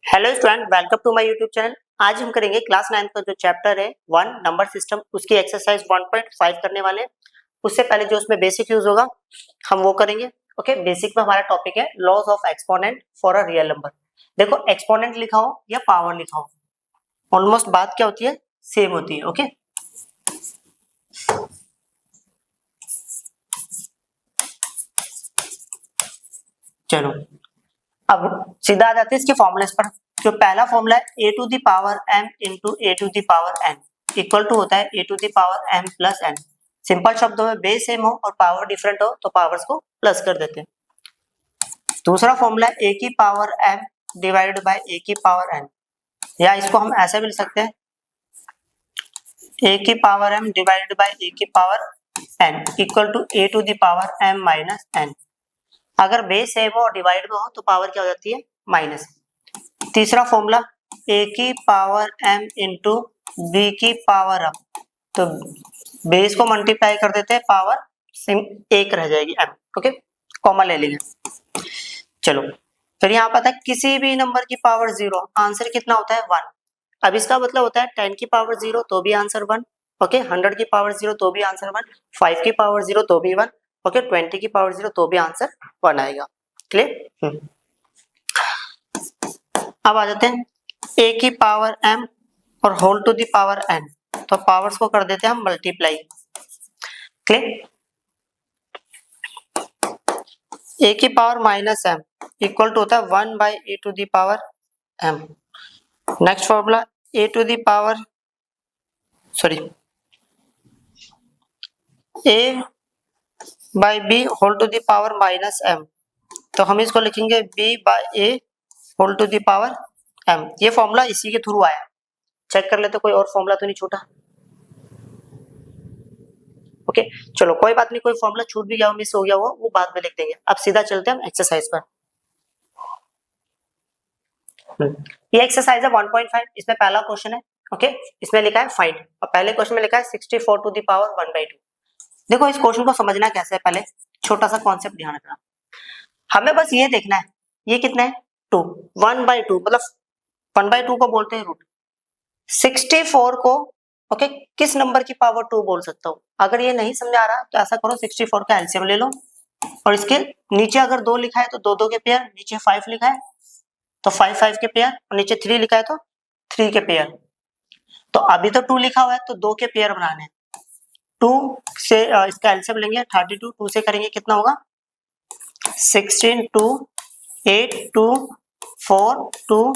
Hello student, welcome to my YouTube channel. आज हम करेंगे क्लास 9 का जो चैप्टर है 1 नंबर सिस्टम, उसकी एक्सरसाइज 1.5 करने वाले हैं। उससे पहले जो उसमें बेसिक यूज होगा हम वो करेंगे। ओके, बेसिक में हमारा टॉपिक है laws of exponent for a real number. देखो, एक्सपोनेंट लिखा हो या पावर लिखा हो, ऑलमोस्ट बात क्या होती है, सेम होती है। ओके, चलो अब सीधा आ जाते हैं इसके फॉर्मूलेस पर। जो पहला फॉर्मूला है a to the power m into a to the power n equal to होता है a to the power m plus n। Simple शब्दों में बेस सेम हो और पावर डिफरेंट हो तो पावर्स को प्लस कर देते हैं। दूसरा फॉर्मूला है ए की power m divided by a की पावर n, या इसको हम ऐसे भी लिख सकते हैं ए की power m divided by a की power n equal to a to the power m minus n। अगर बेस सेम हो और डिवाइड में हो तो पावर क्या हो जाती है, माइनस। तीसरा फॉर्मूला ए की पावर m इंटू बी की पावर m, तो बेस को मल्टीप्लाई कर देते हैं, पावर सिम एक रह जाएगी m। ओके, कॉमन ले लेंगे। चलो फिर यहाँ पता है किसी भी नंबर की पावर 0, आंसर कितना होता है 1। अब इसका मतलब होता है 10 की पावर 0 तो भी आंसर 1। ओके, 100 की पावर 0 तो भी आंसर 1, 5 की पावर 0 तो भी 1, ओके 20 की पावर 0 तो भी आंसर 1 आएगा। क्लियर। अब आ जाते हैं a की पावर m और whole to the power n, तो पावर्स को कर देते हैं हम मल्टीप्लाई। क्लियर। a की power minus m equal to होता है 1 by a to the power m। Next formula a to the power a by b whole to the power minus m, तो हम इसको लिखेंगे b by a whole to the power m। ये formula इसी के through आया, check कर लेते कोई और फॉर्मूला तो नहीं छूटा। ओके चलो कोई बात नहीं, कोई फॉर्मूला छूट भी गया हो, मिस हो गया हो, वो बाद में लिख देंगे। अब सीधा चलते हैं हम एक्सरसाइज पर। ये एक्सरसाइज है 1.5, इसमें पहला क्वेश्चन है। ओके, इसमें लिखा है फाइंड और पहले क्वेश्चन में लिखा है 64 टू द पावर 1/2। देखो इस क्वेश्चन को समझना कैसे है, पहले छोटा सा कॉन्सेप्ट ध्यान रखना। हमें बस ये देखना है ये कितना है 2, 1/2 मतलब 1/2 को बोलते हैं रूट। 64 को ओके किस नंबर की पावर 2 बोल सकता हूँ। अगर ये नहीं समझ आ रहा तो ऐसा करो 64 का एलसीएम ले लो और इसके नीचे अगर 2 लिखा है तो 2 के पेयर, नीचे 5 लिखा है तो 5 के पेयर और नीचे 3 लिखा है तो 3 के पेयर। तो अभी तो 2 लिखा हुआ है तो 2 के पेयर बनाने हैं। 2 से इसका एलसीएम लेंगे 32, 2 से करेंगे कितना होगा 16, 2, 8, 2, 4, 2,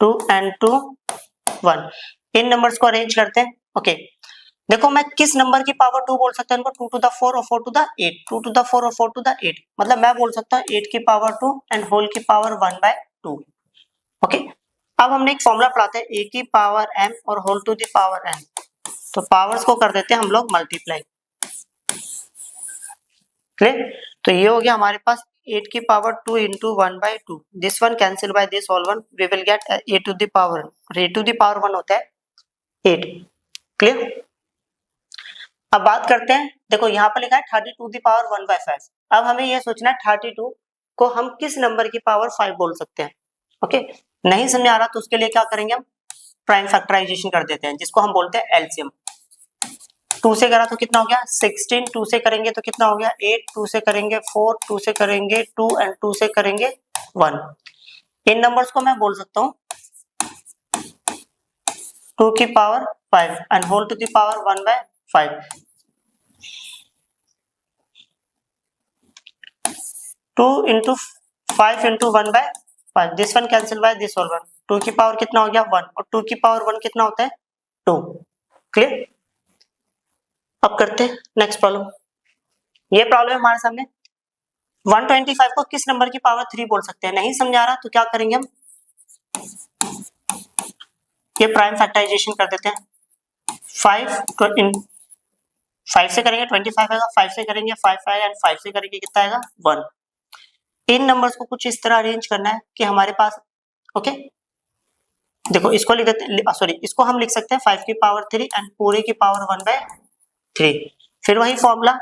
2 एंड 2, 1। इन नंबर्स को अरेंज करते हैं। ओके देखो मैं किस नंबर की पावर 2 बोल सकता हूँ इनको, 2 टू द 4 और 4 टू द 8, 2 टू द 4 और 4 टू द 8, मतलब मैं बोल सकता हूँ 8 की पावर 2 एंड होल की पावर 1/2। ओके, अब हमने एक फॉर्मूला पढ़ा था a की पावर m और whole to the power n, तो पावर्स को कर देते हैं हम लोग मल्टीप्लाई। क्लियर। तो ये हो गया हमारे पास 8 की power 2 into 1/2, this one cancel by this whole one, we will get a to the power, a to the power 1 होता है 8। क्लियर। अब बात करते हैं, देखो यहाँ पर लिखा है 32 टू द पावर 1/5। अब हमें यह सोचना है 32 को हम किस नंबर की पावर 5 बोल सकते हैं। ओके, नहीं समझ आ रहा तो उसके लिए क्या करेंगे हम प्राइम फैक्टराइजेशन कर देते हैं, जिसको हम बोलते हैं एलसीएम। 2 से करा तो कितना हो गया 16, 2 से करेंगे तो कितना हो गया 8, 2 से करेंगे 4, 2 से करेंगे 2 एंड 2 से करेंगे 1। इन नंबर्स को मैं बोल सकता हूँ 2 की power 5 and whole to the power 1/5। 2 into 5 into 1/5, this one cancel by this whole one, 2 की पावर कितना हो गया 1 और 2 की पावर 1 कितना होता है 2। क्लियर। अब करते हैं नेक्स्ट प्रॉब्लम। ये प्रॉब्लम है हमारे सामने 125 को किस नंबर की पावर 3 बोल सकते हैं। नहीं समझ आ रहा तो क्या करेंगे हम ये प्राइम फैक्टराइजेशन कर देते हैं। 5 से करेंगे 25 आएगा, 5 से करेंगे 5 आएगा एंड 5 से करेंगे कितना आएगा 1। इन नंबर्स को कुछ इस तरह अरेंज करना है कि हमारे पास ओके देखो इसको लिख देते, सॉरी इसको हम लिख सकते हैं 5 की पावर 3 एंड पूरे की पावर 1/3। फिर वही फॉर्मूला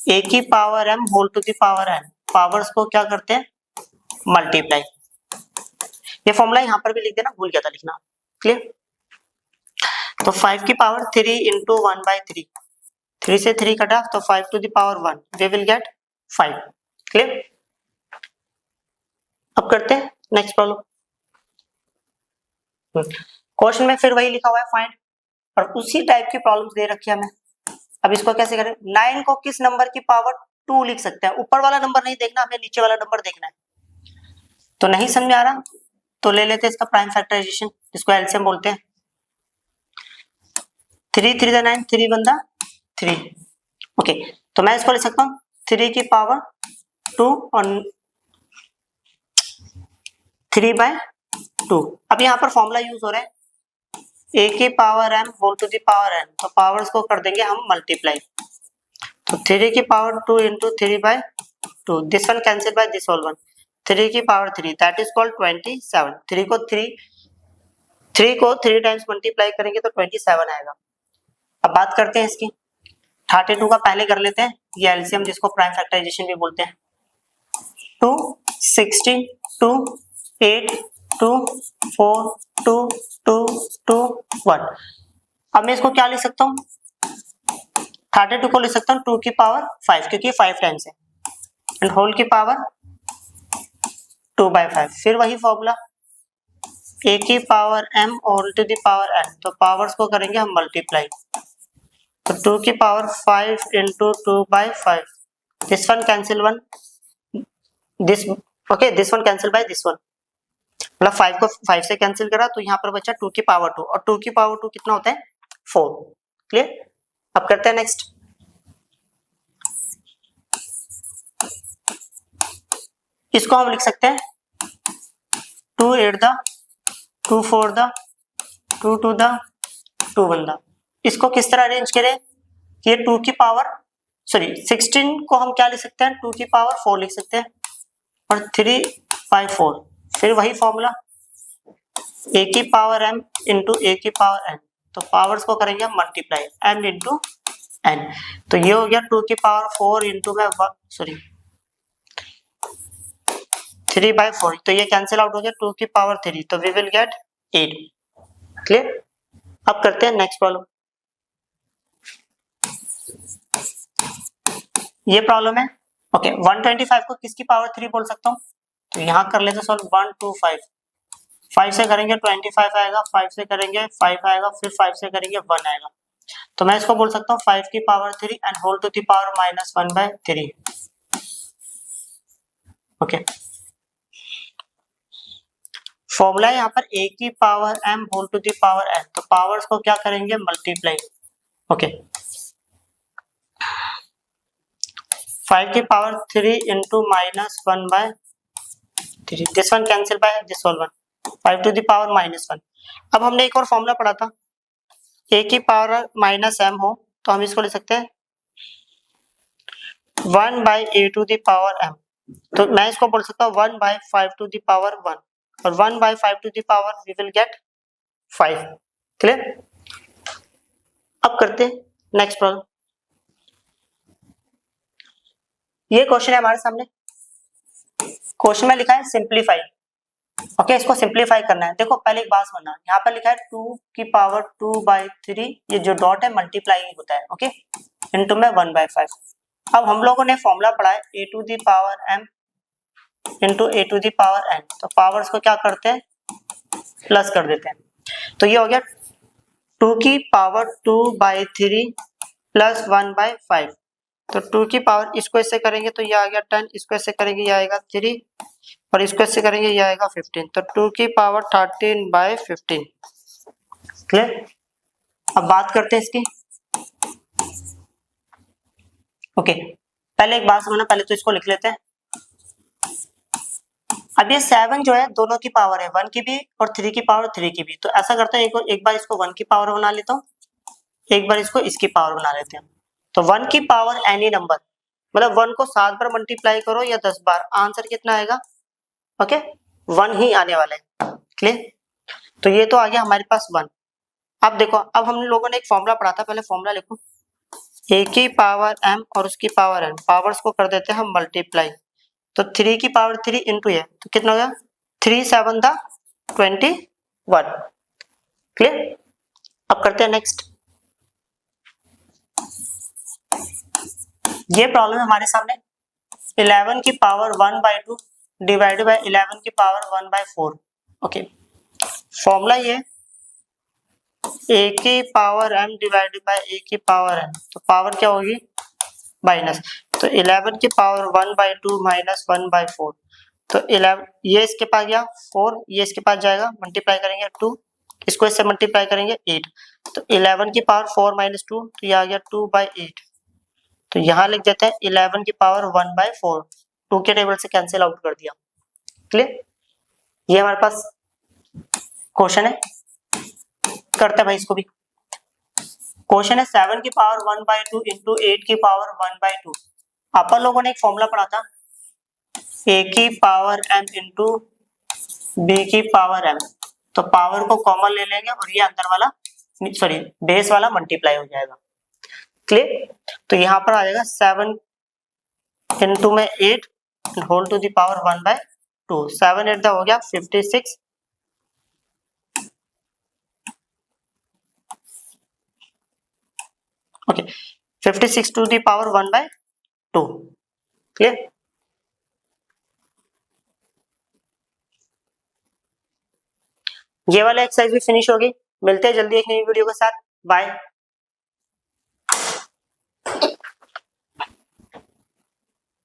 a की power m whole to the power n, powers को क्या करते हैं मल्टीप्लाई। ये फॉर्मूला यहाँ पर भी लिख देना, भूल गया था लिखना। क्लियर? तो 5 की पावर 3 इंटू 1/3, 3 से 3 कटा तो 5 to the power 1, we will get 5। Clear? अब करते हैं नेक्स्ट प्रॉब्लम। क्वेश्चन में फिर वही लिखा हुआ है फाइंड, और उसी टाइप की प्रॉब्लम्स दे रखी है हमें। अब इसको कैसे करें? 9 को किस नंबर की पावर 2 लिख सकते हैं? ऊपर वाला नंबर नहीं देखना, हमें नीचे वाला नंबर देखना है। तो नहीं समझ आ रहा तो ले लेते हैं इसका प्राइम फैक्टराइजेशन, जिसको एलसीएम बोलते हैं। 3 3 9, 3 बंदा 3। ओके, तो मैं इसको लिख सकता हूँ 3 की पावर 2 और 3/2। अब यहाँ पर फॉर्मूला यूज हो रहा है a की power m whole to the power n, तो पावर्स को कर देंगे हम मल्टीप्लाई। तो 3 की power 2 into 3/2, this one cancel by this whole one, 3 की पावर 3 दैट इज कॉल्ड 27। 3 को 3 टाइम्स मल्टीप्लाई करेंगे तो 27 आएगा। अब बात करते हैं इसकी 32 का, पहले कर लेते हैं ये एलसीएम, जिसको प्राइम फैक्टराइजेशन भी बोलते हैं। 2 16 2 8 2 4 2 2 2 1। अब मैं इसको क्या लिख सकता हूँ? 32 को लिख सकता हूँ 2 की पावर 5, क्योंकि 5 टाइम्स है, एंड होल की पावर 2/5। फिर वही फॉर्मूला a की power m whole to the power n, तो पावर्स को करेंगे हम मल्टीप्लाई। तो 2 की power 5 into 2/5, this one cancel one, this okay, this one cancel by this one, मतलब 5 को 5 से कैंसिल करा तो यहाँ पर बचा 2 की पावर 2, और 2 की पावर 2 कितना होता है? 4। क्लियर? अब करते हैं नेक्स्ट। इसको हम लिख सकते हैं 2 8 द 2 4 द 2 2 द 2 1 द। इसको किस तरह अरेंज करें? ये 2 की पावर 16 को हम क्या लिख सकते हैं? 2 की पावर 4 लिख सकते हैं, और 3/4। फिर वही फॉर्मूला a की पावर m इंटू a की पावर n, तो पावर्स को करेंगे हम मल्टीप्लाई, m इंटू n। तो ये हो गया 2 की पावर 4 इंटू में 3/4, तो ये कैंसिल आउट हो गया 2 की पावर 3, तो वी विल गेट 8। क्लियर? अब करते हैं नेक्स्ट प्रॉब्लम। ये प्रॉब्लम है ओके। 125 को किसकी पावर 3 बोल सकता हूँ? तो यहाँ कर लेते सॉल्व। 125, 5 से करेंगे 25 आएगा, 5 से करेंगे 5 आएगा, फिर 5 से करेंगे 1 आएगा। तो मैं इसको बोल सकता हूँ 5 की power 3 and whole to the power -1/3। Okay, formula है यहाँ पर a की power m whole to the power n, तो पावर्स को क्या करेंगे? मल्टीप्लाई। ओके, 5 की power 3 into -1/3, this one cancel by this whole one, 5 to the power -1। अब हमने एक और फॉर्मूला पढ़ा था, a की पावर -m हो तो हम इसको ले सकते हैं 1/a to the power m, तो मैं इसको बोल सकता हूँ 1/5 टू द पावर 1, और 1/5 to the power we will get 5। Clear? अब करते हैं नेक्स्ट प्रॉब्लम। ये क्वेश्चन है हमारे सामने। क्वेश्चन में लिखा है सिंप्लीफाई। ओके, इसको सिंप्लीफाई करना है। देखो पहले एक बात समझना, यहाँ पर लिखा है 2 की पावर 2/3, ये जो डॉट है मल्टीप्लाई होता है, ओके, इनटू में 1/5। अब हम लोगों ने फॉर्मूला पढ़ा है a to the power m into a to the power n, तो पावर्स को क्या करते हैं? प्लस कर देते हैं। तो ये हो गया 2 की पावर 2/3 प्लस 1/5, तो 2 की पावर इसको इससे करेंगे तो ये आ गया 10, इसको इससे करेंगे ये आएगा 3, और इसको इससे करेंगे ये आएगा 15, तो 2 की पावर 13/15। क्लियर? अब बात करते हैं इसकी। ओके, पहले एक बात समझना, पहले तो इसको लिख लेते हैं। अब ये 7 जो है दोनों की पावर है, 1 की भी और 3 की पावर 3 की भी। तो ऐसा करते हैं, एक बार इसको 1 की पावर बना लेता हूँ, एक बार इसको इसकी पावर बना लेते हैं। तो 1 की पावर एनी नंबर, मतलब 1 को 7 बार मल्टीप्लाई करो या 10 बार, आंसर कितना आएगा? ओके, 1 ही आने वाला है। क्लियर? तो ये तो आ गया हमारे पास 1। अब देखो, अब हम लोगों ने एक फॉर्मूला पढ़ा था, पहले फॉर्मूला लिखो। a की पावर m और उसकी पावर n, पावर्स को कर देते हैं हम मल्टीप्लाई। तो 3 की पावर 3 इंटू ये, तो कितना हो गया 3 7 दा 21। क्लियर। अब करते हैं नेक्स्ट। ये प्रॉब्लम है हमारे सामने 11 की पावर 1/2 डिवाइडेड बाय 11 की पावर 1/4। ओके, फॉर्मूला ये a की power m divided bye a की पावर n, तो पावर क्या होगी माइनस, तो 11 की पावर 1/2 माइनस 1/4, तो 11 ये इसके पास गया 4, ये इसके पास जाएगा, मल्टीप्लाई करेंगे 2, इसको इससे मल्टीप्लाई करेंगे 8, तो 11 की पावर 4 माइनस 2, तो ये आ गया 2/8, तो यहाँ लिख देते हैं 11 की पावर 1/4, 2 के टेबल से कैंसिल आउट कर दिया। क्लियर। ये हमारे पास क्वेश्चन है, करते हैं भाई इसको भी। क्वेश्चन है 7 की पावर 1/2 इंटू 8 की पावर 1/2। अपन लोगों ने एक फॉर्मूला पढ़ा था a की पावर m इंटू b की पावर m, तो पावर को कॉमन ले लेंगे और ये अंदर वाला सॉरी बेस वाला मल्टीप्लाई हो जाएगा। क्लियर। तो यहाँ पर आ जाएगा 7 इंटू में 8 होल टू द पावर 1/2, 7 8 हो गया 56, okay 56 to the power 1/2। Clear. ये वाला एक्सरसाइज भी फिनिश होगी। मिलते हैं जल्दी एक नई वीडियो के साथ। बाय।